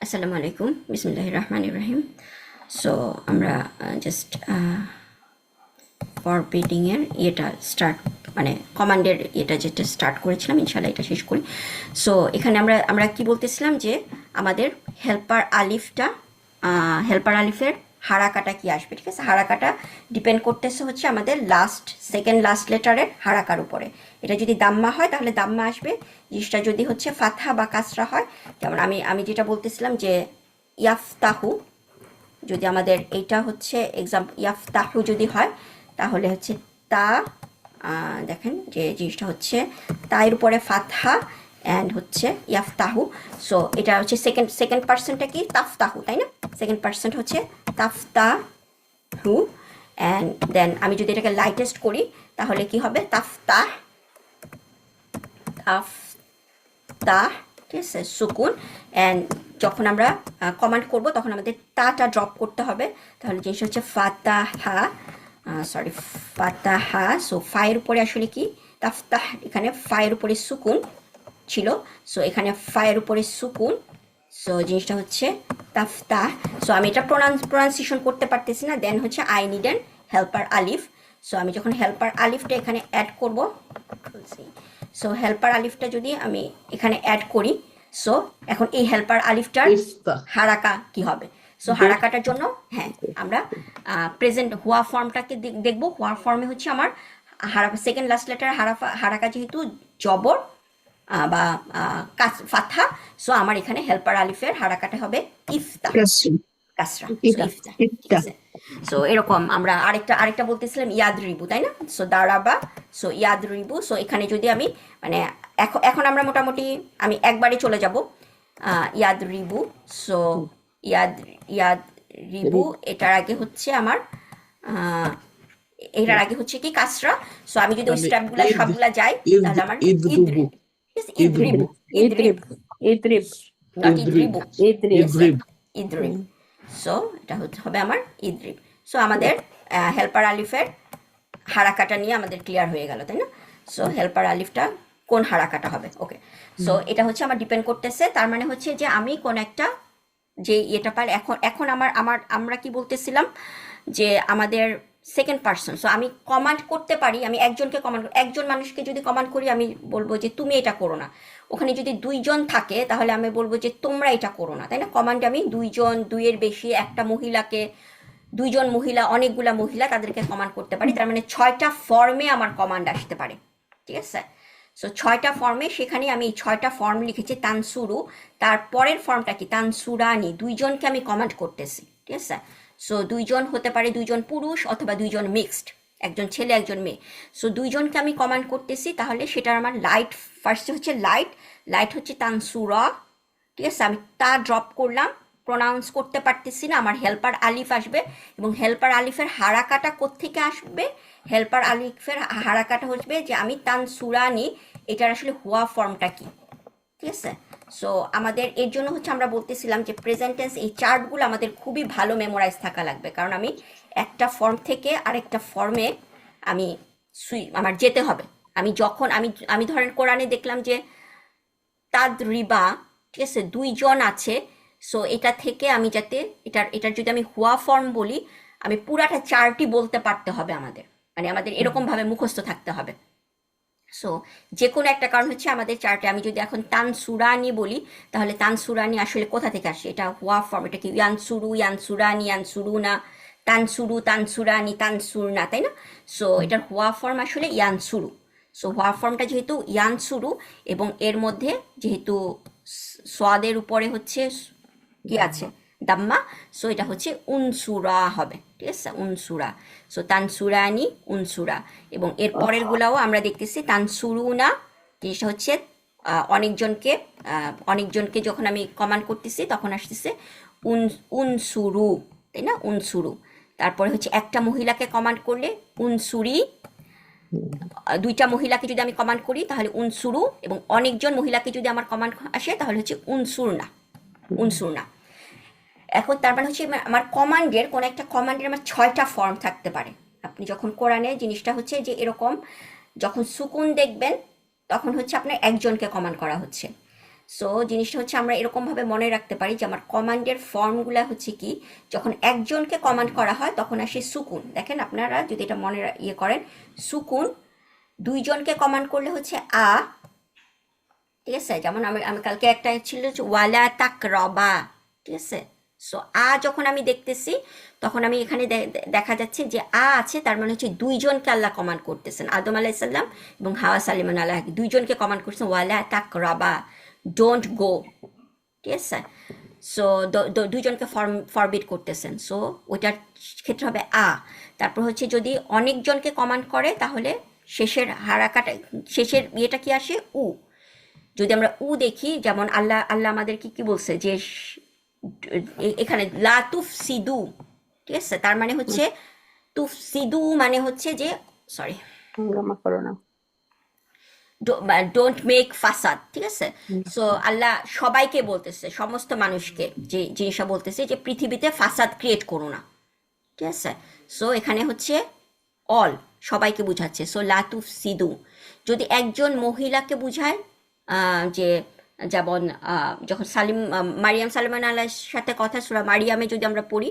আসসালামু আলাইকুম, বিসমিল্লাহির রহমানির রহিম। সো আমরা জাস্ট ফরবিডিংয়ের ইয়েটা স্টার্ট, মানে কমান্ডের ইয়েটা যেটা স্টার্ট করেছিলাম, ইনশাল্লাহ এটা শেষ করি। সো এখানে আমরা আমরা কি বলতেছিলাম যে আমাদের হেল্পার আলিফের হারাকাটা কি আসবে, ঠিক আছে? হারাকাটা ডিপেন্ড করতেছে হচ্ছে আমাদের সেকেন্ড লাস্ট লেটারের হারাকার উপরে। এটা যদি দাম্মা হয় তাহলে দাম্মা আসবে, জিনিসটা যদি হচ্ছে ফাতহা বা কাসরা হয়, যেমন আমি আমি যেটা বলতেছিলাম যে ইয়াফতাহু, যদি আমাদের এইটা হচ্ছে এক্সাম্পল ইয়াফতাহু যদি হয় তাহলে হচ্ছে তা, দেখেন যে জিনিসটা হচ্ছে তায়ের উপরে ফাতহা অ্যান্ড হচ্ছে ইয়াফতাহু। সো এটা হচ্ছে সেকেন্ড পার্সনটা কি তাফতাহু, তাই না? সেকেন্ড পার্সন হচ্ছে তাফতাহু। অ্যান্ড দেন আমি যদি এটাকে লাইটেস্ট করি তাহলে কি হবে? তাফতাহ, তাফতাহ, ঠিক আছে, সুকুন। অ্যান্ড যখন আমরা কমান্ড করব তখন আমাদের তাটা ড্রপ করতে হবে, তাহলে জিনিস হচ্ছে ফাতাহা, সরি ফাতাহা। সো ফায়ের উপরে আসলে কি তাফতাহ, এখানে ফায়ের উপরে সুকুন ছিল, সো এখানে ফায়ের উপরে সুকুন, সো জিনিসটা হচ্ছে তাফতাহ। সো আমি এটা প্রোনাউন্সিয়েশন করতে পারতেছি না, দেন হচ্ছে I need an helper Alif. So আমি যখন হেল্পার আলিফটা এখানে অ্যাড করব, সো হেল্পার আলিফটা যদি আমি এখানে অ্যাড করি, সো এখন এই হেল্পার আলিফটার ইফতাহ হারাকা কি হবে? সো দোষ হারাকাটার জন্য হ্যাঁ আমরা প্রেজেন্ট হুয়া ফর্মটাকে দেখবো। হুয়া ফর্মে হচ্ছে আমার সেকেন্ড লাস্ট লেটার হারাকা যেহেতু জবর বা ফাথা, সো আমার এখানে হেল্পার আলিফের হারাকাটা হবে ইফতা, কাসরি কাসরা, সো ইফতাহ ইফতা, ঠিক ইফতাহ আছে। সো এরকম আমরা আরেকটা বলতেছিলাম ইয়াদ রিবু, তাই না? সো দাঁড়াবা, সো ইয়াদ রিবু। সো এখানে যদি আমি মানে এখন আমরা মোটামুটি আমি একবারে চলে যাব ইয়াদ রিবু। সো ইয়াদ ইয়াদ রিবু, এটার আগে হচ্ছে আমার আহ, এটার আগে হচ্ছে কি কাসরা। সো আমি যদি ওই মানে স্টেপগুলা ঈদ সবগুলা যাই ঈদ তাহলে আমার ঈদরুবু ইদরিবু, ঈদরুবু ইদরিব, idrib idrib নট ঈদরিব ইদরিবু, ঠিক idrib আছে, ঈদরিব ইদরিব। সো এটা হবে আমার ইদরিব। সো আমাদের হেল্পার আলিফের হারাকাটা নিয়ে আমাদের ক্লিয়ার হয়ে গেল, তাই না? সো হেল্পার আলিফটা কোন হারাকাটা হবে, ওকে। সো এটা হচ্ছে আমার ডিপেন্ড করতেছে, তার মানে হচ্ছে যে আমি কোন একটা যে এটা পার এখন এখন আমার আমার আমরা কি বলতেছিলাম যে আমাদের সেকেন্ড পার্সন। সো আমি কমান্ড করতে পারি, আমি একজনকে কমান্ড, একজন মানুষকে যদি কমান্ড করি আমি বলবো যে তুমি এটা করো না। ওখানে যদি দুইজন থাকে তাহলে আমি বলবো যে তোমরা এটা করো না, তাই না? কমান্ডে আমি দুইজন, দুইয়ের বেশি, একটা মহিলাকে, দুইজন মহিলা, অনেকগুলা মহিলা, তাদেরকে কমান্ড করতে পারি। তার মানে 6টা ফর্মে আমার কমান্ড আসতে পারে, ঠিক আছে? সো 6টা ফর্মে, সেখানে আমি এই 6টা ফর্ম লিখেছি তানসুরু। তারপরের ফর্মটা কি তানসুরানি, দুইজনকে আমি কমান্ড করতেছি, ঠিক আছে? সো দুইজন হতে পারে, দুইজন পুরুষ অথবা দুইজন মিক্সড, একজন ছেলে একজন মেয়ে। সো দুইজনকে আমি কমান্ড করতেছি, তাহলে সেটার আমার লাইট, ফার্স্টে হচ্ছে লাইট, লাইট হচ্ছে তানসুরা, ঠিক আছে? আমি তা ড্রপ করলাম, প্রোনাউন্স করতে পারতেছি না, আমার হেল্পার আলিফ আসবে। এবং হেল্পার আলিফের হারাকাটা কোত্থেকে আসবে? হেল্পার আলিফের হারাকাটা হচ্ছে যে আমি তানসুরানি, এটার আসলে হুয়া ফর্মটা কি, ঠিক আছে? সো আমাদের এর জন্য হচ্ছে আমরা বলতেছিলাম যে প্রেজেন্ট টেন্স এই চার্টগুলো আমাদের খুবই ভালো মেমোরাইজ থাকা লাগবে, কারণ আমি একটা ফর্ম থেকে আরেকটা ফর্মে আমি আমার যেতে হবে। আমি যখন আমি আমি ধরেন কোরআনে দেখলাম যে তাদ রিবা, ঠিক আছে, দুইজন আছে। সো এটা থেকে আমি যাতে এটার যদি আমি হুয়া ফর্ম বলি, আমি পুরাটা চার্টই বলতে পারতে হবে আমাদের, মানে আমাদের এরকমভাবে মুখস্থ থাকতে হবে। সো যে কোনো একটা কারণ হচ্ছে আমাদের চার্টে আমি যদি এখন তানসুরানি বলি, তাহলে তানসুরানি আসলে কোথা থেকে আসে? এটা হুয়া ফর্ম, এটা কি ইয়ানসুরু, ইয়ানসুরানি, ইয়ানসুরুনা, তানসুরু, তানসুরানি, তানসুরনা, তাই না? সো এটার হুয়া ফর্ম আসলে ইয়ানসুরু। সো হুয়া ফর্মটা যেহেতু ইয়ানসুরু, এবং এর মধ্যে যেহেতু সোয়াদের উপরে হচ্ছে কি আছে? দাম্মা। সো এটা হচ্ছে উনসুরা হবে, ঠিক আছে, উনসুরা। সো তানসুরানি, উনসুরা। এবং এর পরের গুলাও আমরা দেখতেছি তানসুরুনা, জিনিসটা হচ্ছে অনেকজনকে যখন আমি কমান্ড করতেছি তখন আসতেছে উনসুরু, তাই না? উনসুরু। তারপরে হচ্ছে একটা মহিলাকে কমান্ড করলে উনসুরি, দুইটা মহিলাকে যদি আমি কমান্ড করি তাহলে উনসুরু, এবং অনেকজন মহিলাকে যদি আমার কমান্ড আসে তাহলে হচ্ছে উনসুরনা, উনসুরনা। এখন তার মানে হচ্ছে আমার কমান্ডের কোন একটা কমান্ডের আমার 6টা ফর্ম থাকতে পারে। আপনি যখন কোরআনে জিনিসটা হচ্ছে যে এরকম, যখন সুকুন দেখবেন তখন হচ্ছে আপনার একজনকে কমান্ড করা হচ্ছে। সো জিনিসটা হচ্ছে আমরা এরকমভাবে মনে রাখতে পারি যে আমার কমান্ডের ফর্মগুলা হচ্ছে কি, যখন একজনকে কমান্ড করা হয় তখন আসে সুকুন। দেখেন আপনারা যদি এটা মনে ইয়ে করেন, সুকুন। দুইজনকে কমান্ড করলে হচ্ছে আ, ঠিক আছে? যেমন আমি আমি কালকে একটা ছিল যে ওয়ালা তাক রবা, ঠিক আছে? সো আ যখন আমি দেখতেছি তখন আমি এখানে দেখা যাচ্ছে যে আ আছে, তার মানে হচ্ছে দুইজনকে আল্লাহ কমান্ড করতেছেন, আদম আলাইসাল্লাম এবং হাওয়া সালিমান আল্লাহ দুইজনকে কমান্ড করছেন ওয়ালা তাক রবা, ডোন্ট গো, ঠিক আছে? সো দুইজনকে ফরবিট করতেছেন, সো ওইটার ক্ষেত্রে হবে আ। তারপর হচ্ছে যদি অনেকজনকে কমান্ড করে তাহলে শেষের হারাকাটা, শেষের ইয়েটা কি আসে উ। যদি আমরা উ দেখি, যেমন আল্লাহ আল্লাহ আমাদের কি কি বলছে যে এখানে লা তুফ সিদু, ঠিক আছে? তার মানে হচ্ছে তুফ সিদু মানে হচ্ছে যে, সরি, হাঙ্গামা করো না। ডোন্ট মেক ফাসাদ, ঠিক আছে? সো আল্লাহ সবাইকে বলতেছে, সমস্ত মানুষকে যে জিনিসটা বলতেছে যে পৃথিবীতে ফাসাদ ক্রিয়েট করো না, ঠিক আছে? সো এখানে হচ্ছে অল, সবাইকে বুঝাচ্ছে। সো লাতুফ সিদু যদি একজন মহিলাকে বুঝায়, যে যেমন যখন মারিয়াম সালিমান আল্লাহর সাথে কথা সূরা মারিয়ামে যদি আমরা পড়ি,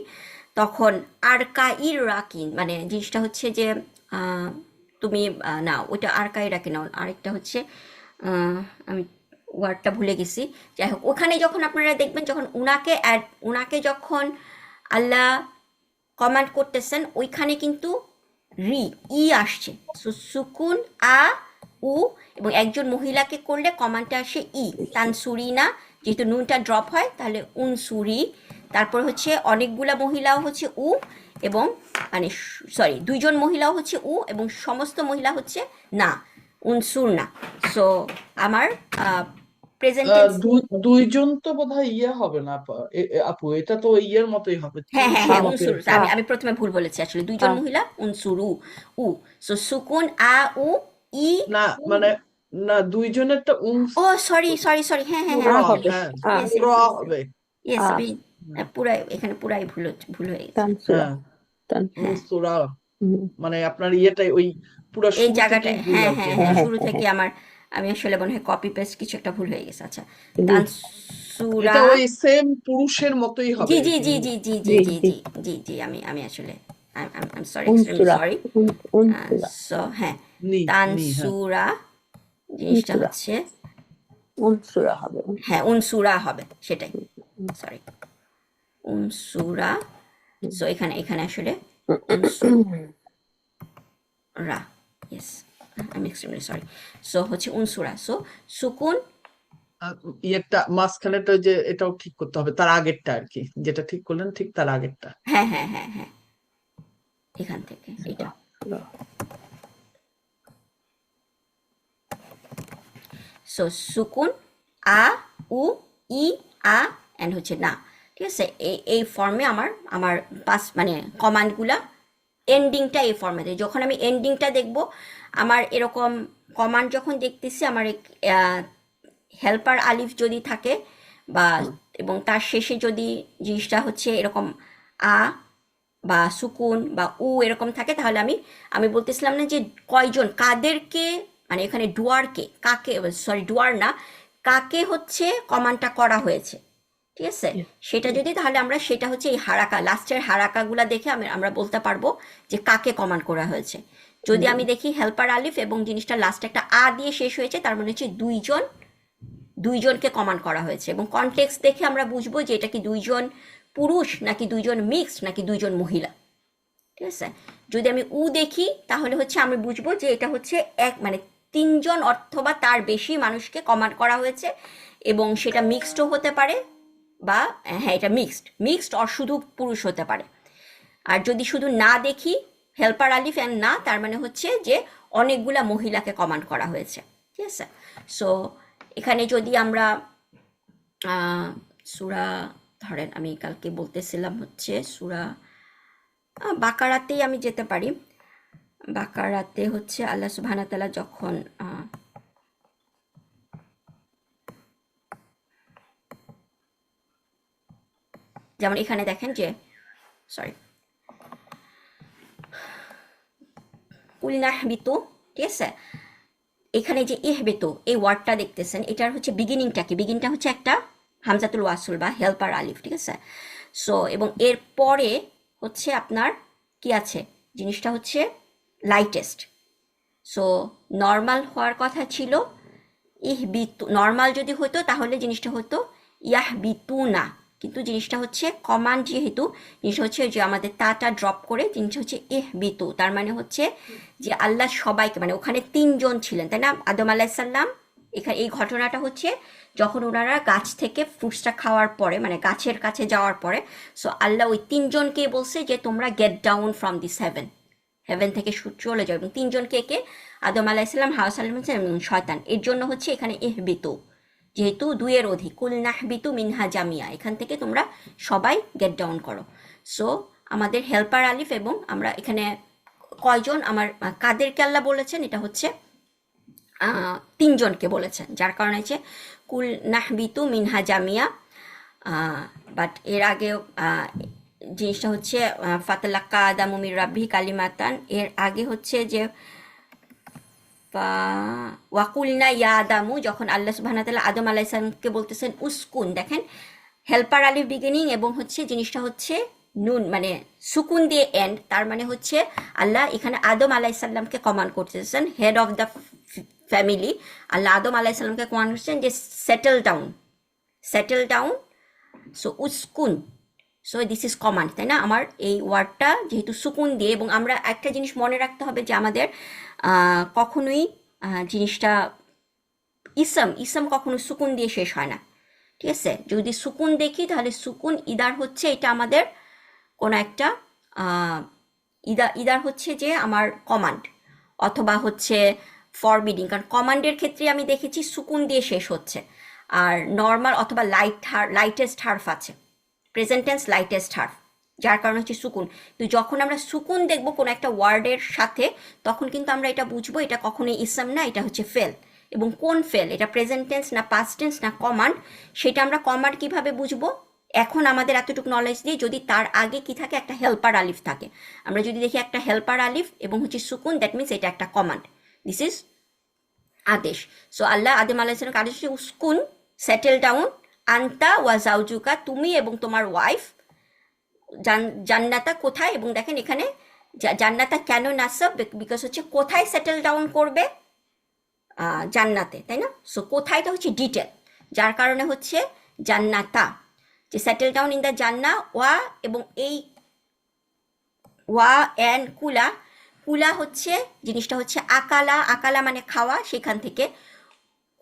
তখন আরকাইর রাকিন, মানে জিনিসটা হচ্ছে যে তুমি না ওইটা আরকাই রাখি না, আরেকটা হচ্ছে আমি ওয়ার্ডটা ভুলে গেছি। যাই হোক, ওখানে যখন আপনারা দেখবেন যখন উনাকে যখন আল্লাহ কমান্ড করতেছেন ওইখানে কিন্তু রি ই আসছে, সুকুন আ উ, এবং একজন মহিলাকে করলে কমান্ডটা আসে ই, তানসুরি না, যেহেতু নুনটা ড্রপ হয় তাহলে উনসুরি। তারপর হচ্ছে অনেকগুলা মহিলাও হচ্ছে উ, এবং মানে সরি দুইজন মহিলাও হচ্ছে উ, এবং সমস্ত মহিলা হচ্ছে না, উনসুর না। সো আমার প্রেজেন্ট টেন্স, দুইজন তো বোধহয় ইয়ে হবে না আপু, এটা তো ইয়ের মতোই হবে, হ্যাঁ হ্যাঁ তিনশোর হ্যাঁ, মতোই উনসুর, হবে। আমি আমি প্রথমে ভুল বলেছি, আসলে দুইজন মহিলা উনসুরু, উ। সো সুকুন আ উ ই না উ। মানে, না দুইজনেরটা ও সরি সরি সরি, হ্যাঁ হ্যাঁ হ্যাঁ, পুরা হবে হ্যাঁ, ইয়েস পুরা ইয়েস ইয়েস হবে। ইয়েস, আমি হুম, পুরাই এখানে পুরাই ভুল হয়ে গেছে। তানসুরা, হ্যাঁ হ্যাঁ, সুরা, হুম, মানে আপনার ইয়েটাই ওই পুরা এই শুরু জায়গাটা, থেকেই ভুল হ্যাঁ আর কি। হ্যাঁ হ্যাঁ, হ্যাঁ শুরু থেকে আমার, আমি আসলে মনে হয় কপি পেস্ট কিছু একটা ভুল হয়ে গেছে। আচ্ছা, জি তানসুরা, এটা ওই সেম পুরুষের মতোই জি হবে জি জি কিন্তু। জি জি জি জি জি জি জি জি জি, আমি আসলে আই সরি, এক্সট্রিমলি উনসুরা, সরি। উনসুরা, সো হ্যাঁ, নি নি হ্যাঁ, তানসুরা জিনিসটা উনসুরা, হচ্ছে, উনসুরা হবে, হ্যাঁ উনসুরা হবে, সেটাই, সরি, উনসুরা। সো এখানে এখানে আসলে উনসুরা, ইয়েস, আমি এক্সট্রিমলি সরি। সো হচ্ছে উনসুরা, সো সুকুন, ইয়েটা মাঝখানেটা যে এটাও ঠিক করতে হবে, তার আগেরটা আর কি, যেটা ঠিক করলেন ঠিক তার আগেরটা। হ্যাঁ হ্যাঁ হ্যাঁ হ্যাঁ, এখান থেকে এটা। So সুকুন a uh E a and হচ্ছে না, ঠিক আছে? এই ফর্মে আমার আমার পাস মানে কমান্ডগুলা এন্ডিংটা এই ফর্মে দেয়। যখন আমি এন্ডিংটা দেখব, আমার এরকম কমান্ড যখন দেখতেছি, আমার হেল্পার আলিফ যদি থাকে বা, এবং তার শেষে যদি জিনিসটা হচ্ছে এরকম আ বা সুকুন বা উ এরকম থাকে, তাহলে আমি আমি বলতেছিলাম না যে কয়জন কাদেরকে, মানে এখানে ডুয়ারকে কাকে, সরি ডুয়ার না, কাকে হচ্ছে কমান্ডটা করা হয়েছে, ঠিক আছে? সেটা যদি, তাহলে আমরা সেটা হচ্ছে এই হারাকা, লাস্টের হারাকাগুলা দেখে আমরা বলতে পারবো যে কাকে কমান্ড করা হয়েছে। যদি আমি দেখি হেল্পার আলিফ এবং জিনিসটা লাস্টে একটা আ দিয়ে শেষ হয়েছে, তার মানে হচ্ছে দুইজনকে কমান্ড করা হয়েছে, এবং কনটেক্সট দেখে আমরা বুঝবো যে এটা কি দুইজন পুরুষ নাকি দুইজন মিক্সড নাকি দুইজন মহিলা, ঠিক আছে? যদি আমি উ দেখি তাহলে হচ্ছে আমি বুঝবো যে এটা হচ্ছে এক মানে তিনজন অথবা তার বেশি মানুষকে কমান্ড করা হয়েছে, এবং সেটা মিক্সডও হতে পারে, বা হ্যাঁ এটা মিক্সড আর শুধু পুরুষ হতে পারে। আর যদি শুধু না দেখি হেল্পার আলিফ অ্যান্ড না, তার মানে হচ্ছে যে অনেকগুলা মহিলাকে কমান্ড করা হয়েছে, ঠিক আছে? সো এখানে যদি আমরা সূরা, ধরেন আমি কালকে বলতেছিলাম হচ্ছে সূরা বাকারাতেই আমি যেতে পারি। বাকারাতে হচ্ছে আল্লাহ সুবহানাহু ওয়া তাআলা যখন যেমন এখানে দেখেন যে, সরি, কুলনাহবিতু, ঠিক আছে? এখানে যে ইহবিতু এই ওয়ার্ডটা দেখতেছেন, এটার হচ্ছে বিগিনিংটা কি? বিগিনটা হচ্ছে একটা হামজাতুল ওয়াসুল বা হেল্পার আলিফ, ঠিক আছে? সো এবং এর পরে হচ্ছে আপনার কি আছে, জিনিসটা হচ্ছে লাইটেস্ট। সো নর্মাল হওয়ার কথা ছিল ইহবিতু, নর্মাল যদি হতো তাহলে জিনিসটা হতো ইয়াহবিতুনা, কিন্তু জিনিসটা হচ্ছে কমান্ড, যেহেতু জিনিসটা হচ্ছে যে আমাদের তাটা ড্রপ করে জিনিসটা হচ্ছে ইহবিতু, তার মানে হচ্ছে যে আল্লাহ সবাইকে, মানে ওখানে 3 জন ছিলেন তাই না, আদম আলাইসাল্লাম। এখানে এই ঘটনাটা হচ্ছে যখন ওনারা গাছ থেকে ফ্রুটসটা খাওয়ার পরে, মানে গাছের কাছে যাওয়ার পরে, সো আল্লাহ ওই 3জনকে বলছে যে তোমরা get down from this heaven, heaven থেকে চলে যাও, এবং 3জনকে একে আদম আলাইসাল্লাম, হাওয়া সাল্লাম এবং শয়তান, এর জন্য হচ্ছে এখানে ইহবিতু, যেহেতু 2-এর অধিক, কুল নাহবিতু মিনহা জামিয়া, এখান থেকে তোমরা সবাই গেট ডাউন করো। সো আমাদের হেল্পার আলিফ, এবং আমরা এখানে কয়জন, আমার কাদেরকে আল্লাহ বলেছেন, এটা হচ্ছে 3জনকে বলেছেন, যার কারণে হচ্ছে কুল নাহবিতু মিনহা জামিয়া। বাট এর আগেও জিনিসটা হচ্ছে ফাতালাক্কা আদামু মির রাব্বিহি কালিমাতান, এর আগে হচ্ছে যে ওয়াকুলনা ইয়া আদামু, যখন আল্লাহ সুবহানাহু ওয়া তাআলা আদম আলাইহিস সালামকে বলতেছেন উসকুন, দেখেন হেল্পার আলিফ বিগিনিং এবং হচ্ছে জিনিসটা হচ্ছে নুন, মানে সুকুন দিয়ে এন্ড, তার মানে হচ্ছে আল্লাহ এখানে আদম আলাইহিস সালামকে কমান্ড করতেছেন, হেড অফ দ্য ফ্যামিলি, আল্লাহ আদম আলাইহিস সালামকে কমান্ড করছেন যে settle down, settle down. So উসকুন, সো দিস ইজ কমান্ড, তাই না? আমার এই ওয়ার্ডটা যেহেতু সুকুন দিয়ে, এবং আমরা একটা জিনিস মনে রাখতে হবে যে আমাদের কখনোই জিনিসটা ইসম কখনো সুকুন দিয়ে শেষ হয় না, ঠিক আছে? যদি সুকুন দেখি তাহলে সুকুন ইদার হচ্ছে এটা আমাদের কোনো একটা ইদার হচ্ছে যে আমার কমান্ড, অথবা হচ্ছে ফরবিডিং, কারণ কমান্ডের ক্ষেত্রে আমি দেখেছি সুকুন দিয়ে শেষ হচ্ছে, আর নর্মাল অথবা লাইটেস্ট হার্ফ আছে, প্রেজেন্ট টেন্স লাইটেস্ট হার্ফ, যার কারণে হচ্ছে সুকুন। তো যখন আমরা সুকুন দেখব কোনো একটা ওয়ার্ডের সাথে, তখন কিন্তু আমরা এটা বুঝবো এটা কখনোই ইসম না, এটা হচ্ছে ফেল। এবং কোন ফেল, এটা প্রেজেন্ট টেন্স না পাস্ট টেন্স না কমান্ড, সেটা আমরা কমান্ড কিভাবে বুঝবো? এখন আমাদের এতটুকু নলেজ দিয়ে, যদি তার আগে কি থাকে, একটা হেল্পার আলিফ থাকে, আমরা যদি দেখি একটা হেল্পার আলিফ এবং হচ্ছে সুকুন, দ্যাট মিনস এটা একটা কমান্ড, দিস ইজ আদেশ। সো আল্লাহ আদম আলাইহিসসালামকে আদেশ হচ্ছে উসকুন, সেটেল ডাউন, আন্তা ওয়া জাউজুকা, তুমি এবং তোমার ওয়াইফ, জান্নাতা কোথায়, এবং দেখেন এখানে জান্নাতা কেন নাসব, বিকজ হচ্ছে কোথায় সেটেল ডাউন করবে, জান্নাতে, তাই না? সো কোথায়টা হচ্ছে ডিটেল, যার কারণে হচ্ছে জান্নাতা, যে সেটেল ডাউন ইন দ্য জান্না, ওয়া এবং এই ওয়া অ্যান্ড কুলা, কুলা হচ্ছে জিনিসটা হচ্ছে আকালা, আকালা মানে খাওয়া, সেখান থেকে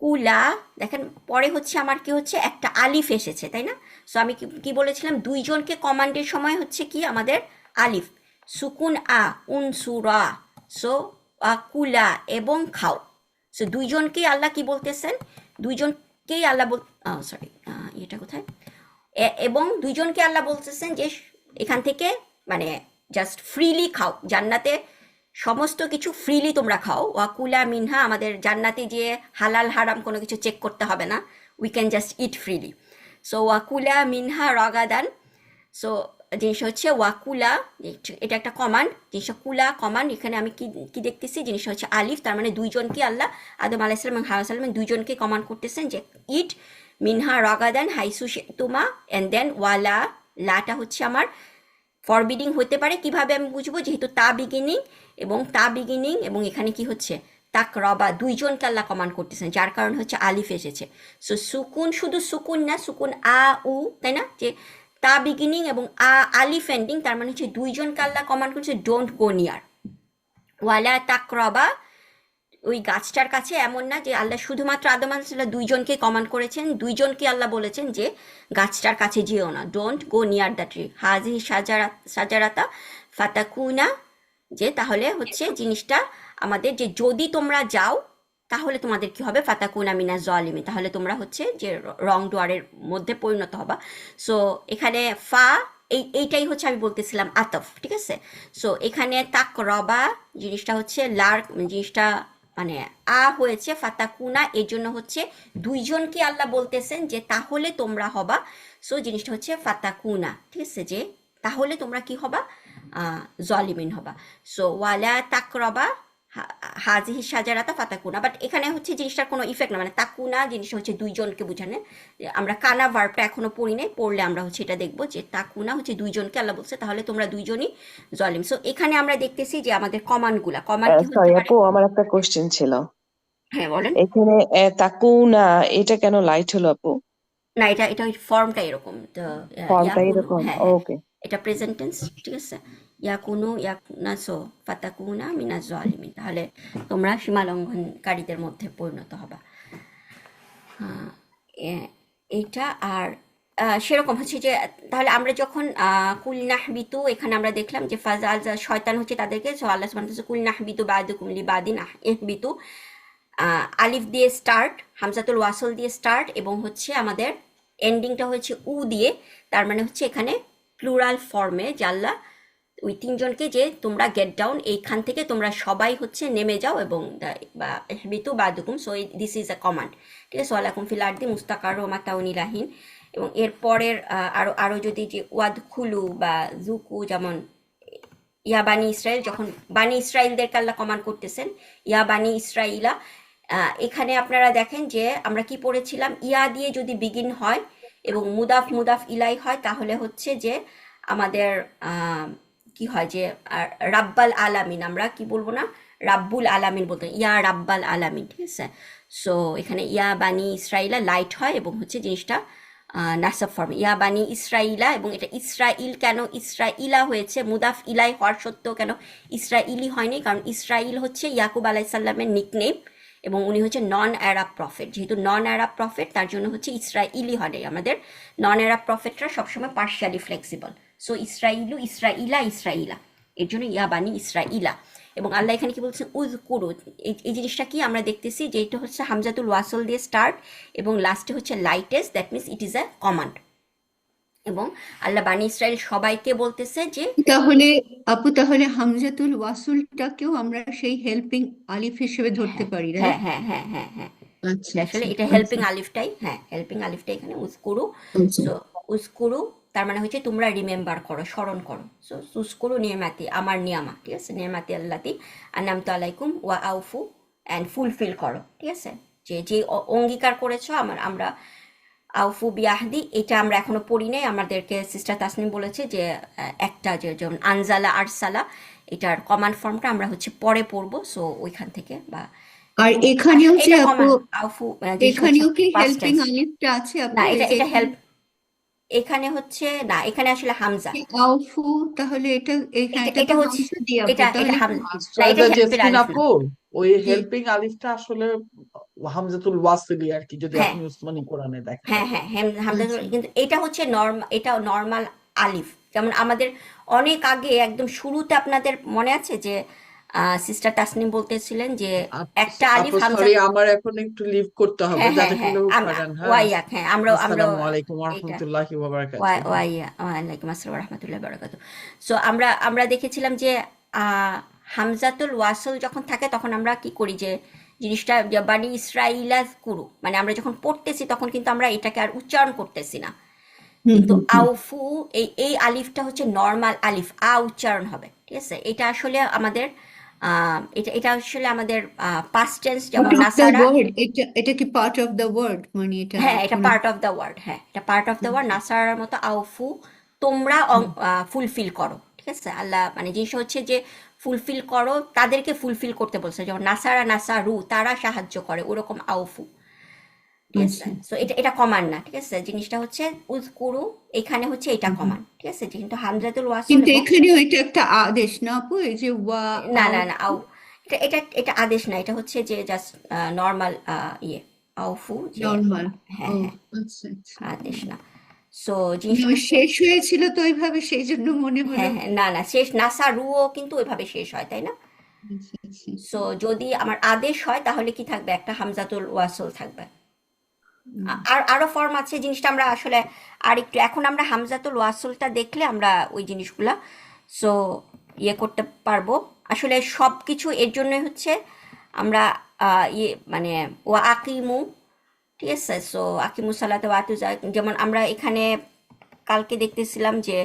কুলা, দেখেন পরে হচ্ছে আমার কি হচ্ছে একটা আলিফ এসেছে, তাই না? সো আমি কি বলেছিলাম, 2জনকে কমান্ডের সময় হচ্ছে কি আমাদের আলিফ, সুকুন উনসুরা, সো কুলা এবং খাও। সো 2জনকেই আল্লাহ কি বলতেছেন, 2জনকেই আল্লাহ সরি, এটা কোথায়, এবং 2জনকে আল্লাহ বলতেছেন যে এখান থেকে মানে জাস্ট ফ্রিলি খাও, জান্নাতে সমস্ত কিছু ফ্রিলি তোমরা খাও, ওয়াকুলা মিনহা, আমাদের জান্নাতে যে হালাল হারাম কোনো কিছু চেক করতে হবে না, we can just eat freely. So ওয়াকুলা মিনহা রগাদান, সো জিনিসটা হচ্ছে ওয়াকুলা, এটা একটা কমান্ড, জিনিসটা কুলা কমান্ড, এখানে আমি কি দেখতেছি, জিনিসটা হচ্ছে আলিফ, তার মানে 2জনকে আল্লাহ আদম আলাইহিস সালাম এবং হাওয়া সালাম 2জনকে কমান্ড করতেছেন যে ইট মিনহা রগাদান হাইসু তুমা, অ্যান্ড দেন ওয়ালা, লাটা হচ্ছে আমার ফরবিডিং হতে পারে, কিভাবে আমি বুঝবো, যেহেতু তা বিগিনিং এবং এখানে কি হচ্ছে তাক রবা, 2জনকে আল্লাহ কমান্ড করতেছেন, যার কারণে হচ্ছে আলিফ এসেছে। সো সুকুন, শুধু সুকুন না, সুকুন উ, তাই না, যে তা বিগিনিং এবং আলিফ এন্ডিং, তার মানে হচ্ছে 2জনকে আল্লাহ কমান্ড করছে ডোন্ট গো নিয়ার। ওয়ালা তাক রবা, ওই গাছটার কাছে, এমন না যে আল্লাহ শুধুমাত্র আদম আলাইহিসসালাম 2জনকে কমান্ড করেছেন, 2জনকে আল্লাহ বলেছেন যে গাছটার কাছে যেও না, don't go near the tree, হাজি সাজারাতা ফাতাকুনা, যে তাহলে হচ্ছে জিনিসটা আমাদের যে যদি তোমরা যাও তাহলে তোমাদের কি হবে, ফাতাকুনা মিনা জালিমিন, তাহলে তোমরা হচ্ছে যে রং ডুয়ারের মধ্যে পরিণত হবা। সো এখানে এইটাই হচ্ছে আমি বলতেছিলাম আতফ, ঠিক আছে? সো এখানে তাক রবা জিনিসটা হচ্ছে জিনিসটা মানে হয়েছে ফাতাকুনা, এর জন্য হচ্ছে 2জনকে আল্লাহ বলতেছেন যে তাহলে তোমরা হবা, সো জিনিসটা হচ্ছে ফাতাকুনা, ঠিক আছে, যে তাহলে তোমরা কি হবা, জালিমিন হবা। সো ওয়ালা তাকরাবা হাজিহি সাজারাতা ফাতাকুনা, বাট এখানে হচ্ছে জিনিসটার কোনো ইফেক্ট না, মানে তাকুনা জিনিসটা হচ্ছে দুইজনকে বোঝানো। আমরা কানা ভার্বটা এখনো পড়ি নাই, পড়লে আমরা হচ্ছে এটা দেখবো যে তাকুনা হচ্ছে দুইজনকে আল্লাহ বলছে, তাহলে তোমরা দুইজনই জলিম। সো এখানে আমরা দেখতেছি যে আমাদের কমানগুলা, কমান কি হতে সরি পারে? আপু, আমার একটা কোশ্চেন ছিল হ্যাঁ বলেন। এখানে। তাকুনা এটা কেন লাইট হলো আপু? না, এটা এটা ফর্মটা এরকম তো। ফর্মটা ইয়াকুনু, এরকম? হ্যাঁ হ্যাঁ, ওকে। এটা প্রেজেন্ট টেন্স, ঠিক আছে। ইয়াকুনু ইয়াকুনা সো ফাতাকুনা মিনাজ জালিমিন, তাহলে তোমরা সীমা লঙ্ঘনকারীদের মধ্যে পরিণত হবা। হ্যাঁ, এইটা আর সেরকম হচ্ছে যে তাহলে আমরা যখন কুলনাহবিতু, এখানে আমরা দেখলাম যে ফাজাল শয়তান হচ্ছে তাদেরকে, সো আল্লাহ সুবহানাহু ওয়া তাআলা কুলনাহবিতু বাদুকুম লিবাদিন ইহবিতু, আলিফ দিয়ে স্টার্ট, হামজাতুল ওয়াসল দিয়ে স্টার্ট, এবং হচ্ছে আমাদের এন্ডিংটা হচ্ছে উ দিয়ে, তার মানে হচ্ছে এখানে প্লুরাল ফর্মে যে আল্লাহ ওই তিনজনকে যে তোমরা গেট ডাউন, এইখান থেকে তোমরা সবাই হচ্ছে নেমে যাও, এবং বা ইহবিতু বাদুকুম, so this is a command, ঠিক আছে। ওয়ালাকুম ফিল আরদি মুস্তাকার ও মাতাউন ইলাহিন। এবং এরপরের আরো আরো যদি যে ওয়াদ খুলু বা জুকু, যেমন ইয়া বানি ইসরায়েল, যখন বানি ইসরায়েলদেরকে আল্লাহ কমান্ড করতেছেন ইয়া বানি ইসরাইলা, এখানে আপনারা দেখেন যে আমরা কি পড়েছিলাম, ইয়া দিয়ে যদি বিগিন হয় এবং মুদাফ মুদাফ ইলাই হয়, তাহলে হচ্ছে যে আমাদের কি হয় যে রাব্বাল আলামিন, আমরা কি বলবো না, রাব্বুল আলামিন বলতে, ইয়া রাব্বাল আলামিন, ঠিক আছে। সো এখানে ইয়া বানি ইসরাইলা লাইট হয় এবং হচ্ছে জিনিসটা নাসাব ফর্মে ইয়া বানি ইসরাইলা, এবং এটা ইসরাইল কেন ইসরাইলা হয়েছে, মুদাফ ইলাই হওয়ার সত্ত্বেও কেন ইসরাইলি হয়নি, কারণ ইসরাইল হচ্ছে ইয়াকুব আলাইসাল্লামের নিকনেম, এবং উনি হচ্ছে নন অ্যারাব প্রফেট, যেহেতু নন অ্যারাব প্রফেট তার জন্য হচ্ছে ইসরাইলি হয় নাই। আমাদের নন অ্যারাব প্রফেটরা সবসময় পার্শিয়ালি ফ্লেক্সিবল, সো ইসরাইলু ইসরাইলা ইসরাইলা, এর জন্য ইয়া বানি ইসরাইলা। এবং আল্লাহ এখানে কি বলছেন, উজ কুরু, এই জিনিসটা কি আমরা দেখতেছি যে এটা হচ্ছে হামজাতুল ওয়াসল দিয়ে স্টার্ট এবং লাস্টে হচ্ছে লাইটেস, that means it is a command. এবং আল্লাহ বানি ইসরাইল সবাইকে বলতেছে যে তাহলে আপু, তাহলে হামজাতুল ওয়াসুলটাকেও আমরা সেই হেল্পিং আলিফ হিসেবে ধরতে হ্যাঁ পারি, হ্যাঁ রাইট? হ্যাঁ হ্যাঁ হ্যাঁ হ্যাঁ, আচ্ছা এটা আসলে আচ্ছা এটা হেল্পিং আলিফটাই, হ্যাঁ হেল্পিং আলিফটাই এখানে উস্কুরু। আচ্ছা। সো উস্কুরু তার মানে হচ্ছে তোমরা রিমেম্বার করো, স্মরণ করো। সো উস্কুরু নিয়ামাতি, আমার নিয়ামা, ঠিক আছে, নিয়ামাতি আল্লাতি আনামতু আলাইকুম ওয়া আউফু, অ্যান্ড ফুলফিল করো, ঠিক আছে। যে যে অঙ্গীকার করেছো আমরা আউফু বিয়াহদি, এটা আমরা এখনো পড়ি নাই, আমাদেরকে সিস্টার তাসনিম বলেছে যে একটা যে যেমন আনজালা আরসালা, এটার কমান্ড ফর্মটা আমরা হচ্ছে পরে পড়বো, সো ওইখান থেকে বা আর এখানেও যে এটা আপু, কমান আউফু জিনিসটা হচ্ছে এখানেও কি পাস্ট হেল্পিং টেন্স। আলিফটা আছে না, আপু? এই এটা যে এটা হেল্প, এখানে হচ্ছে না, এখানে আসলে হামজা, আউফু, তাহলে এটা এখানে এটা এটা এটা তো হচ্ছে হামজা দিয়ে আপু, এটা এটা তাহলে হামজা, না এটা সৈয়দা হেল্পের জেসমিন আলিফ না। আপু, ওই জি। হেল্পিং আলিফটা আসলে হামজাতুল ওয়াসিলি আর কি, যদি হ্যাঁ আপনি উসমানী কোরআনে দেখেন হ্যাঁ আর কি। হ্যাঁ হামজা, আচ্ছা কিন্তু এটা হচ্ছে এটা নর্মাল আলিফ। যেমন আমাদের অনেক আগে একদম শুরুতে আপনাদের মনে আছে যে সিস্টার তাসনিম বলতেছিলেন যে একটা আলিফ আপু হামজা। সরি, আমার এখন একটু লিভ করতে হবে, হ্যাঁ হ্যাঁ হ্যাঁ, জাজাকাল্লাহু খাইরান। হ্যাঁ, ওয়াইয়াক, হ্যাঁ আমরাও আমরাও আসসালামু আলাইকুম ওয়া এটা রাহমাতুল্লাহি ওয়া বারাকাতুহু। ওয়ালাইকুম আসসালাম রহমতুল্লাহ বারাকাতু। সো আমরা দেখেছিলাম যে হামজাতুল ওয়াসল যখন থাকে তখন আমরা কি করি যে জিনিসটা বানি ইসরাইলা কুরু, মানে আমরা যখন পড়তেছি তখন কিন্তু আমরা এটাকে আর উচ্চারণ করতেছি না, হুম কিন্তু হুম হুম। আউফু এই আলিফটা হচ্ছে নর্মাল আলিফ, উচ্চারণ হবে, ঠিক আছে। এটা আসলে আমাদের এটা আসলে আমাদের পাস্ট টেন্স, যেমন পার্ট অফ দ্য নাসারা, ওয়ার্ড, এটা কি পার্ট অফ দ্য ওয়ার্ড, মানে এটা হ্যাঁ এটা কোনো পার্ট অফ দ্য ওয়ার্ড, হ্যাঁ এটা পার্ট অফ দ্য ওয়ার্ড। নাসারার মতো আউফু, তোমরা ফুলফিল করো, ঠিক আছে। আল্লাহ মানে জিনিস হচ্ছে যে ফুলফিল করো, তাদেরকে ফুলফিল করতে বলছে, যেমন নাসারা নাসারু, তারা সাহায্য করে, ওরকম আউফু, ঠিক আছে। আচ্ছা। সো এটা কমান্ড না, ঠিক আছে, জিনিসটা হচ্ছে উজকুরু, এখানে হচ্ছে এটা কমান্ড, ঠিক আছে, কিন্তু হামজাতুল ওয়াসল কিন্তু এবং এখানেও এটা একটা আদেশ না আপু, এই যে ওয়া না আউ? না না এটা এটা এটা আদেশ না, এটা হচ্ছে যে জাস্ট নর্মাল ইয়ে আউফু, যে নর্মাল। হ্যাঁ ও হ্যাঁ, আচ্ছা আচ্ছা। আদেশ না। সো জিনিসটা না, হচ্ছে শেষ হয়েছিল তো ওইভাবে, সেই জন্য মনে হলো। হ্যাঁ হ্যাঁ, না না শেষ, নাসা রুও কিন্তু ওইভাবে শেষ হয়, তাই না। আচ্ছা আচ্ছা। সো যদি আমার আদেশ হয় তাহলে কি থাকবে, একটা হামজাতুল ওয়াসল থাকবে। আর আরো ফর্ম আছে, জিনিসটা আমরা আসলে আর একটু, এখন আমরা হামজাতুল ওয়াসলটা দেখলে আমরা ওই জিনিসগুলা সো ইয়ে করতে পারবো। আসলে সব কিছু এর জন্যই হচ্ছে আমরা ইয়ে মানে ওয়া আকিমু, ঠিক আছে। সো আকিমু সালাতে ওয়াতু, যেমন আমরা এখানে কালকে দেখতেছিলাম যে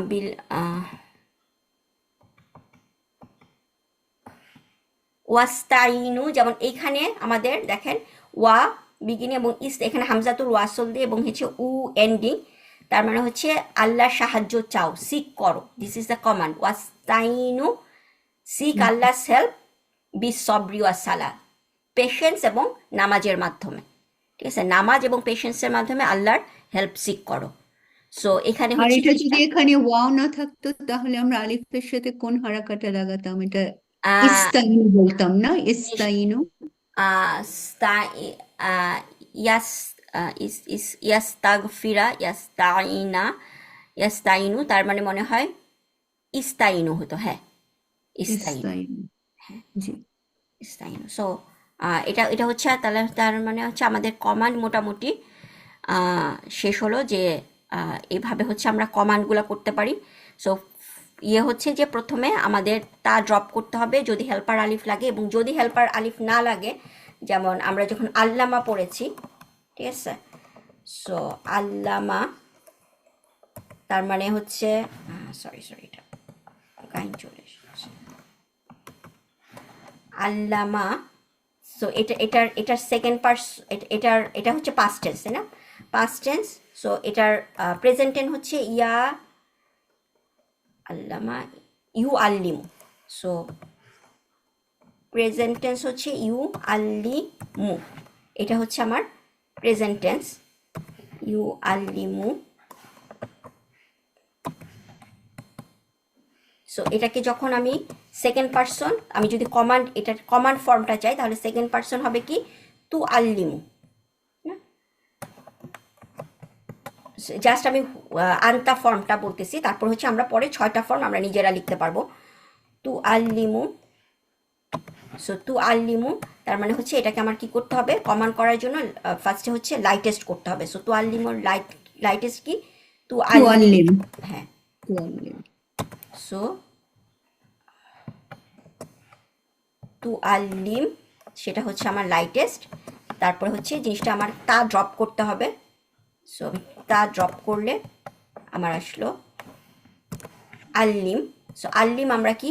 বিল ওয়াস্তাইনু, যেমন এইখানে আমাদের দেখেন ওয়া বিগিনিং এবং ইস, এখানে হামজাতুল ওয়াসল দিয়ে এবং হচ্ছে উ এন্ডিং, তার মানে হচ্ছে আল্লাহর সাহায্য চাও, সিক করো, দিস ইজ দ্য কমান্ড। ওয়াস্তাইনু, সিক আল্লাহস হেল্প, বিস সবরি ওয়াস সালা, পেশেন্স এবং নামাজের মাধ্যমে, ঠিক আছে, নামাজ এবং পেশেন্সের মাধ্যমে আল্লাহর হেল্প সিক করো। সো এখানে আর হচ্ছে এটা যদি এখানে ওয়াও না থাকতো তাহলে আমরা আলিফের সাথে কোন হারাকাটা লাগাতাম? এটা আহ, ইস্তাইনু বলতাম না? ইস্তাইনু। স্তা- ইয়াস ইয়াস্তাগফিরা, ইয়াস্তাইনু, তার মানে মনে হয় ইস্তাইনু হতো, হ্যাঁ ইস্তাইনু, ইস্তাইনু, জি। ইস্তাইনু। সো এটা এটা হচ্ছে তাহলে তার মানে হচ্ছে আমাদের কমান্ড মোটামুটি শেষ হলো, যে এভাবে হচ্ছে আমরা কমান্ডগুলো করতে পারি। সো ইয়ে হচ্ছে যে প্রথমে আমাদের তা ড্রপ করতে হবে যদি হেল্পার আলিফ লাগে, এবং যদি হেল্পার আলিফ না লাগে, যেমন আমরা যখন আল্লামা পড়েছি, ঠিক আছে, সো আল্লামা তার মানে হচ্ছে সরি এটা গাইন চলে এসেছে, আল্লামা। সো এটার সেকেন্ড পার্স, এটা হচ্ছে পাস্ট টেন্স, তাই না, পাস্ট টেন্স। সো এটার প্রেজেন্ট টেন্স হচ্ছে ইয়া আল্লামা ইউ আল্লিমু। সো প্রেজেন্ট টেন্স হচ্ছে ইউ আল্লিমু, এটা হচ্ছে আমার প্রেজেন্ট টেন্স, ইউ আল্লিমু। সো এটাকে যখন আমি সেকেন্ড পার্সন, আমি যদি কমান্ড, এটার কমান্ড ফর্মটা চাই, তাহলে সেকেন্ড পার্সন হবে কি তু আল্লিমু, জাস্ট আমি আনতা ফর্মটা বলতেছি, তারপর হচ্ছে আমরা পরে 6টা ফর্ম আমরা নিজেরা লিখতে পারবো। তু আল্লিমু, সো তু আল্লিমু, তার মানে হচ্ছে এটাকে আমার কি করতে হবে, কমান্ড করার জন্য ফার্স্টে হচ্ছে লাইটেস্ট করতে হবে। সো তু আল্লিমুর লাইটেস্ট কি তু আল্লিম, তুয়াল্লিম, হ্যাঁ। তুয়াল্লিম। সো তু আল্লিম, সেটা হচ্ছে আমার লাইটেস্ট। তারপরে হচ্ছে জিনিসটা আমার তা ড্রপ করতে হবে। সো তা ড্রপ করলে আমার আসলো আল্লিম। সো আল্লিম আমরা কি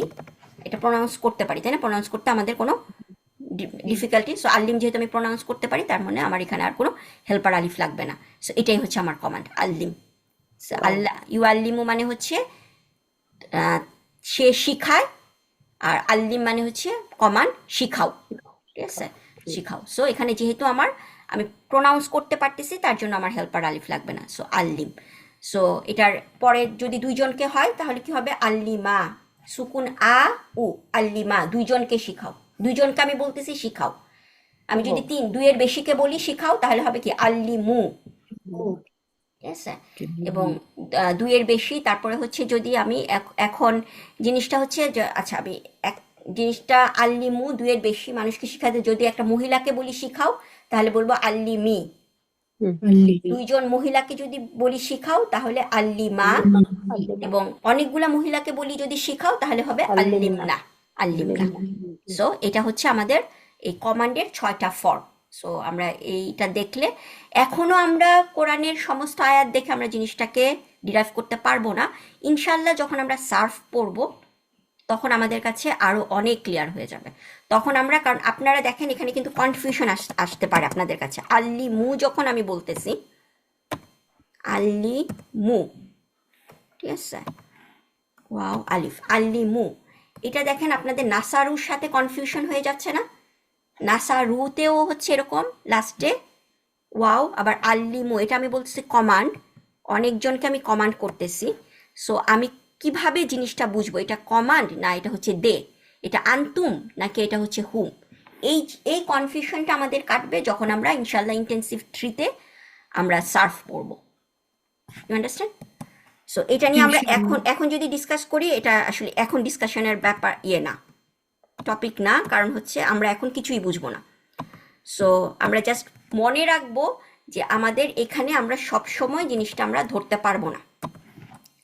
এটা প্রনাউন্স করতে পারি, তাই না, প্রনাউন্স করতে আমাদের কোনো ডিফিকাল্টি। সো আল্লিম যেহেতু আমি প্রনাউন্স করতে পারি, তার মানে আমার এখানে আর কোনো হেল্পার আলিফ লাগবে না। সো এটাই হচ্ছে আমার কমান্ড আল্লিম। সো আল্লাহ ইউ আল্লিমু মানে হচ্ছে সে শিখায়, আর আল্লিম মানে হচ্ছে কমান্ড শিখাও, ঠিক আছে, শিখাও। সো এখানে যেহেতু আমি প্রনাউন্স করতে পারতেছি, তার জন্য আমার হেল্পার আলিফ লাগবে না। সো আল্লিম। সো এটার পরে যদি দুইজনকে হয় তাহলে কি হবে, আল্লিমা, সুকুন আ উ, আল্লিমা, দুইজনকে শিখাও, দুইজনকে আমি বলতেছি শিখাও। আমি যদি দুইয়ের বেশিকে বলি শিখাও, তাহলে হবে কি আল্লিমু, ঠিক আছে। এবং দুইয়ের বেশি, তারপরে হচ্ছে যদি আমি এখন জিনিসটা হচ্ছে আচ্ছা আমি জিনিসটা আল্লিমু দুইয়ের বেশি মানুষকে শিখাতে, যদি একটা মহিলাকে বলি শিখাও, তাহলে বলবো আল্লিমি। দুইজন মহিলাকে যদি বলি শিখাও, তাহলে আল্লিমা। এবং অনেকগুলা মহিলাকে বলি যদি শিখাও, তাহলে হবে আল্লিমনা, আল্লিমনা। সো এটা হচ্ছে আমাদের এই কমান্ডের 6টা ফর্ম। সো আমরা এইটা দেখলে এখনো আমরা কোরআনের সমস্ত আয়াত দেখে আমরা জিনিসটাকে ডিরাইভ করতে পারবো না। ইনশাল্লাহ যখন আমরা সার্ফ পড়ব, তখন আমাদের কাছে আরো অনেক ক্লিয়ার হয়ে যাবে। তখন আমরা, কারণ আপনারা দেখেন এখানে কিন্তু কনফিউশন আসতে পারে আপনাদের কাছে। আল্লি মু যখন আমি বলতেছি, আল্লি মু, ঠিক আছে, ওয়াও আলিফ, আল্লি মু, এটা দেখেন আপনাদের নাসারুর সাথে কনফিউশন হয়ে যাচ্ছে না? নাসারুতেও হচ্ছে এরকম লাস্টে ওয়াও, আবার আল্লিমু, এটা আমি বলতেছি কমান্ড, অনেকজনকে আমি কমান্ড করতেছি। সো আমি কিভাবে জিনিসটা বুঝবো এটা কমান্ড না এটা হচ্ছে দে, এটা আনতুম নাকি এটা হচ্ছে হুম? এই এই কনফিউশনটা আমাদের কাটবে যখন আমরা ইনশাল্লাহ ইন্টেন্সিভ 3-তে আমরা সার্ফ পড়ব। You understand? সো এটা নিয়ে আমরা এখন যদি ডিসকাস করি, এটা আসলে এখন ডিসকাশনের ব্যাপার না, টপিক না, কারণ হচ্ছে আমরা এখন কিছুই বুঝবো না। সো আমরা জাস্ট মনে রাখবো যে আমাদের এখানে আমরা সব সময় জিনিসটা আমরা ধরতে পারবো না।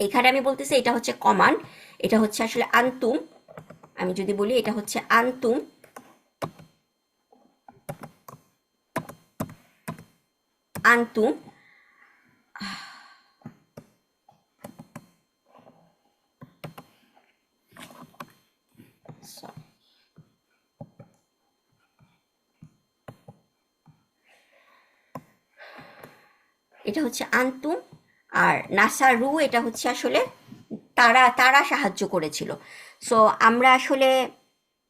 এখানে আমি বলতেছি এটা হচ্ছে কমান্ড, এটা হচ্ছে আসলে আনতুম। আমি যদি বলি এটা হচ্ছে আনতুম, আনতুম, এটা হচ্ছে আন্তুম, আর নাসারু এটা হচ্ছে আসলে তারা তারা সাহায্য করেছিল। সো আমরা আসলে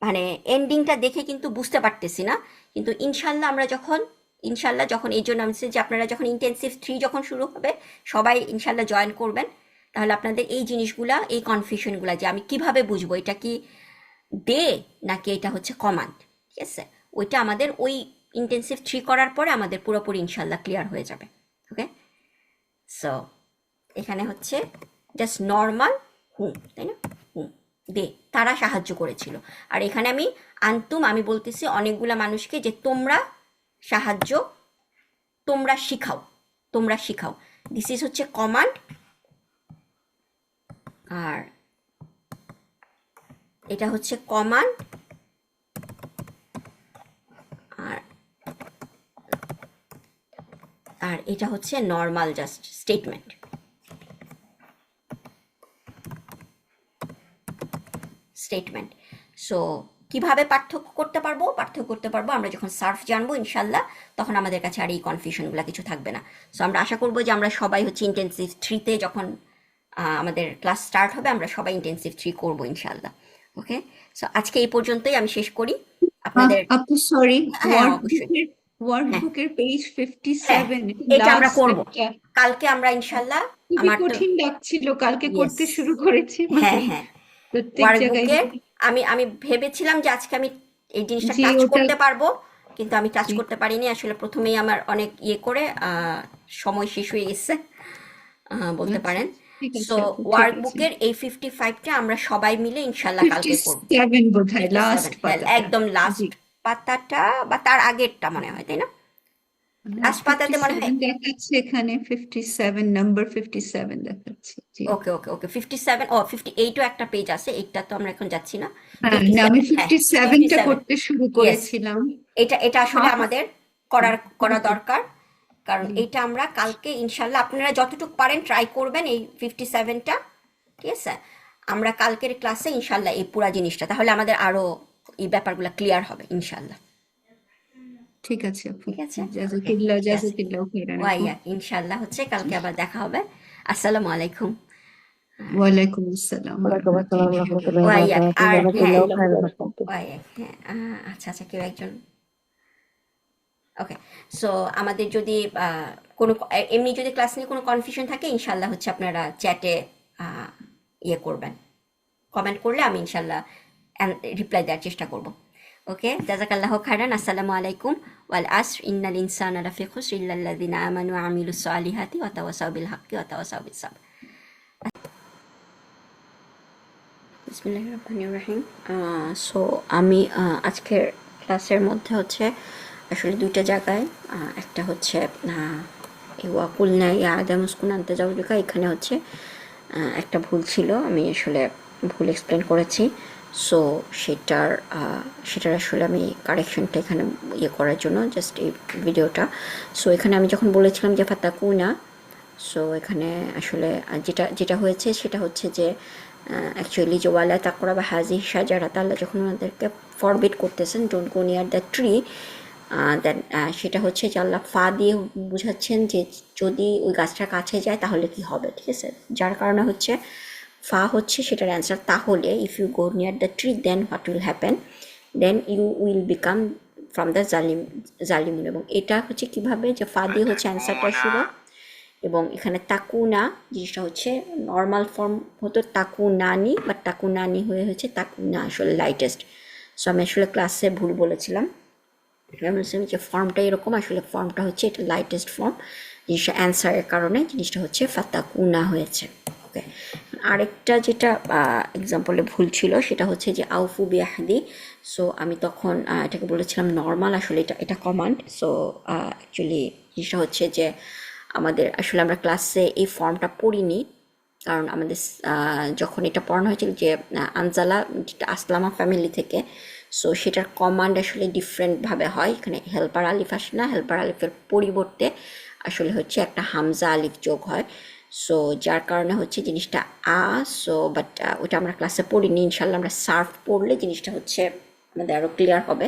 মানে এন্ডিংটা দেখে কিন্তু বুঝতে পারতেছি না, কিন্তু ইনশাল্লাহ যখন এই জন্য আমি বলছি যে আপনারা যখন ইন্টেন্সিভ 3 যখন শুরু হবে সবাই ইনশাল্লাহ জয়েন করবেন, তাহলে আপনাদের এই জিনিসগুলা, এই কনফিউশনগুলা যে আমি কিভাবে বুঝবো এটা কি ডে নাকি এটা হচ্ছে কমান্ড, ঠিক আছে, ওইটা আমাদের ওই ইন্টেন্সিভ 3 করার পরে আমাদের পুরোপুরি ইনশাল্লাহ ক্লিয়ার হয়ে যাবে। ওকে, সো এখানে হচ্ছে জাস্ট নর্মাল হুম, তাই না, হুম দে তারা সাহায্য করেছিল। আর এখানে আমি আন্তুম, আমি বলতেছি অনেকগুলা মানুষকে যে তোমরা শিখাও। দিস ইজ হচ্ছে কমান্ড, আর এটা হচ্ছে কমান্ড, আর আর এটা হচ্ছে নর্মাল জাস্ট স্টেটমেন্ট। সো কিভাবে পার্থক্য করতে পারবো আমরা যখন সার্ফ জানবো ইনশাল্লাহ, তখন আমাদের কাছে আর এই কনফিউশনগুলো কিছু থাকবে না। সো আমরা আশা করবো যে আমরা সবাই হচ্ছে ইন্টেন্সিভ 3-তে যখন আমাদের ক্লাস স্টার্ট হবে আমরা সবাই ইন্টেন্সিভ 3 করবো ইনশাল্লাহ। ওকে, সো আজকে এই পর্যন্তই আমি শেষ করি আপনাদের। আপু সরি, হ্যাঁ অবশ্যই, হ্যাঁ ওয়ার্কবুকের পেজ হ্যাঁ 57 এটা আমরা লাস্ট করব একটা কালকে আমরা ইনশাল্লাহ। খুবই আমার তো কঠিন লাগছিল, কালকে ইয়েস, করতে শুরু করেছি, মানে হ্যাঁ প্রত্যেক জায়গায় ওয়ার্কবুকের আমি ভেবেছিলাম যে আজকে আমি এই জিনিসটা জি টাচ ওটা করতে পারবো, কিন্তু আমি টাচ জি করতে পারিনি আসলে। প্রথমেই আমার অনেক করে সময় শেষ হয়ে গেছে বলতে আচ্ছা, পারেন। ঠিক সো আছে আপু, ঠিক আছে। ওয়ার্কবুকের এই 55টা আমরা সবাই মিলে ইনশাল্লাহ কালকে করব। 57 বোধহয় 57, লাস্ট হ্যাঁ পাতাটা। একদম লাস্ট জি পাতাটা বা তার আগেরটা মনে হয়, তাই না? লাস্ট পাতাতে মনে হয়। 57 দেখাচ্ছে এখানে, 57 নাম্বার 57 দেখাচ্ছে। জি ওকে 57, ও 58ও একটা পেজ আছে, এইটা তো আমরা এখন যাচ্ছি না। হ্যাঁ, না আমি 57, হ্যাঁ 57টা 57, করতে শুরু ইয়েস, করেছিলাম। এটা আসলে হ্যাঁ, আমাদের করা দরকার, কারণ এইটা আমরা কালকে ইনশাল্লাহ আপনারা যতটুকু পারেন ট্রাই করবেন এই 57টা, ঠিক আছে। আমরা কালকের ক্লাসে ইনশাল্লাহ এই পুরা জিনিসটা, তাহলে আমাদের আরো এই ব্যাপারগুলো ক্লিয়ার হবে ইনশাল্লাহ। ঠিক আছে আপু, ঠিক আছে, ওকে, জাজাকিল্লাহ ঠিক আছে, জাজাকিল্লাহ খাইরান আপু। ওয়াইয়া ইনশাল্লাহ হচ্ছে কালকে আবার দেখা হবে। আসসালামু আলাইকুম। ওয়ালাইকুম আসসালাম ওয়ালাইকুম আসসালাম ওয়া রহমতুল্লাহি ওয়া ওয়াইয়া, বারাকাতুহু। আর হ্যাঁ জাযাকাল্লাহু খাইরান আপু। ওয়াইয়া, হ্যাঁ আচ্ছা কেউ একজন। ওকে, সো আমাদের যদি কোনো এমনি যদি ক্লাস নিয়ে কোনো কনফিউশন থাকে ইনশাল্লাহ হচ্ছে আপনারা চ্যাটে ইয়ে করবেন, কমেন্ট করলে আমি ইনশাল্লাহ রিপ্লাই দেওয়ার চেষ্টা করব। ওকে, জাজাকাল্লাহ খাইরান। আসসালামু আলাইকুম। ওয়াল আসর ইন্নাল ইনসানা লাফি খুসর ইল্লাল্লাযিনা আমানু ওয়া আমিলুস সালিহাতি ওয়া তাওয়াসাউ বিল হাক্কি ওয়া তাওয়াসাউ বিস সাবর। বিসমিল্লাহির রহমানির রহিম। সো আমি আজকের ক্লাসের মধ্যে হচ্ছে আসলে দুইটা জায়গায়, একটা হচ্ছে ওয়াকুলনা ইয়া আদাম উসকুন আনতা জাওজুকা, এখানে হচ্ছে একটা ভুল ছিল, আমি আসলে ভুল এক্সপ্লেন করেছি। সো সেটার আসলে আমি কারেকশনটা এখানে ইয়ে করার জন্য জাস্ট এই ভিডিওটা। সো এখানে আমি যখন বলেছিলাম যে ফাতাকুনা, সো এখানে আসলে যেটা হয়েছে সেটা হচ্ছে যে অ্যাকচুয়ালি যে ওয়ালা তাকরা বা হাজি সাজারাত, আল্লাহ যখন ওনাদেরকে ফরবিট করতেছেন don't go near the tree, then সেটা হচ্ছে যে আল্লাহ ফা দিয়ে বুঝাচ্ছেন যে যদি ওই গাছটার কাছে যায় তাহলে কি হবে, ঠিক আছে। যার কারণে হচ্ছে ফা হচ্ছে সেটার অ্যান্সার, তাহলে if you go near the tree then what will happen, then you will become from the জালিমুন। এবং এটা হচ্ছে কিভাবে যে ফা দিয়ে হচ্ছে অ্যান্সারটা শুরু, এবং এখানে তাকুনা জিনিসটা হচ্ছে নর্মাল ফর্ম হতো তাকুনানি, বাট তাকুনানি হয়ে হচ্ছে তাকুনা আসলে লাইটেস্ট। সো আমি আসলে ক্লাসে ভুল বলেছিলাম, আমি বলছিলাম যে ফর্মটা এরকম, আসলে ফর্মটা হচ্ছে এটা লাইটেস্ট ফর্ম, জিনিসটা অ্যান্সারের কারণে জিনিসটা হচ্ছে ফাতাকুনা হয়েছে। ওকে, আরেকটা যেটা এক্সাম্পলে ভুল ছিল সেটা হচ্ছে যে আউফু বিয়াহদি। সো আমি তখন এটাকে বলেছিলাম নর্মাল, আসলে এটা কমান্ড। সো অ্যাকচুয়ালি জিনিসটা হচ্ছে যে আমাদের আসলে আমরা ক্লাসে এই ফর্মটা পড়িনি, কারণ আমাদের যখন এটা পড়ানো হয়েছিল যে আনজালা যেটা আসলামা ফ্যামিলি থেকে, সো সেটার কমান্ড আসলে ডিফারেন্টভাবে হয়। এখানে হেল্পার আলিফ আসে না, হেল্পার আলিফের পরিবর্তে আসলে হচ্ছে একটা হামজা আলিফ যোগ হয়। সো যার কারণে হচ্ছে জিনিসটা সো বাট ওটা আমরা ক্লাসে পড়িনি। ইনশাল্লাহ আমরা সার্ফ পড়লে জিনিসটা হচ্ছে আমাদের আরও ক্লিয়ার হবে।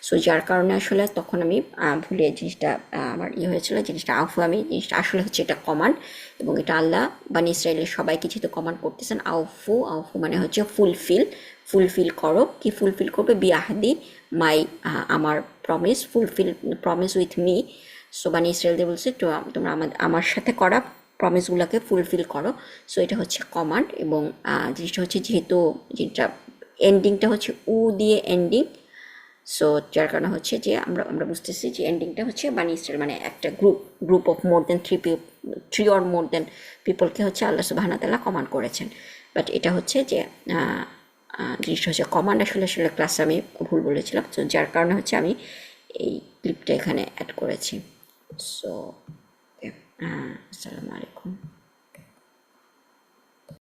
সো যার কারণে আসলে তখন আমি ভুলে জিনিসটা আমার হয়েছিল, জিনিসটা আউফু, আমি জিনিসটা আসলে হচ্ছে এটা কমান্ড, এবং এটা আল্লাহ বানি ইসরায়েলের সবাইকে যেহেতু কমান্ড করতেছেন, আউফু, আউফু মানে হচ্ছে ফুলফিল করো। কি ফুলফিল করবে? বিআহদি, মাই, আমার promise, promise with me. So বানি ইসরায়েলদের বলছে তো তোমরা আমার সাথে করা প্রমিসগুলোকে ফুলফিল করো। সো এটা হচ্ছে কমান্ড, এবং জিনিসটা হচ্ছে যেহেতু যেটা এন্ডিংটা হচ্ছে উ দিয়ে এন্ডিং, সো যার কারণে হচ্ছে যে আমরা বুঝতেছি যে এন্ডিংটা হচ্ছে বানি ইসরায়েল মানে একটা group of more than three or more than পিপলকে হচ্ছে আল্লাহ সুবহানাহু ওয়া তাআলা কমান্ড করেছেন। বাট এটা হচ্ছে যে জিনিসটা হচ্ছে কমান্ড, আসলে ক্লাসে আমি ভুল বলেছিলাম। তো যার কারণে হচ্ছে আমি এই ক্লিপটা এখানে অ্যাড করেছি। সো আসসালামু আলাইকুম।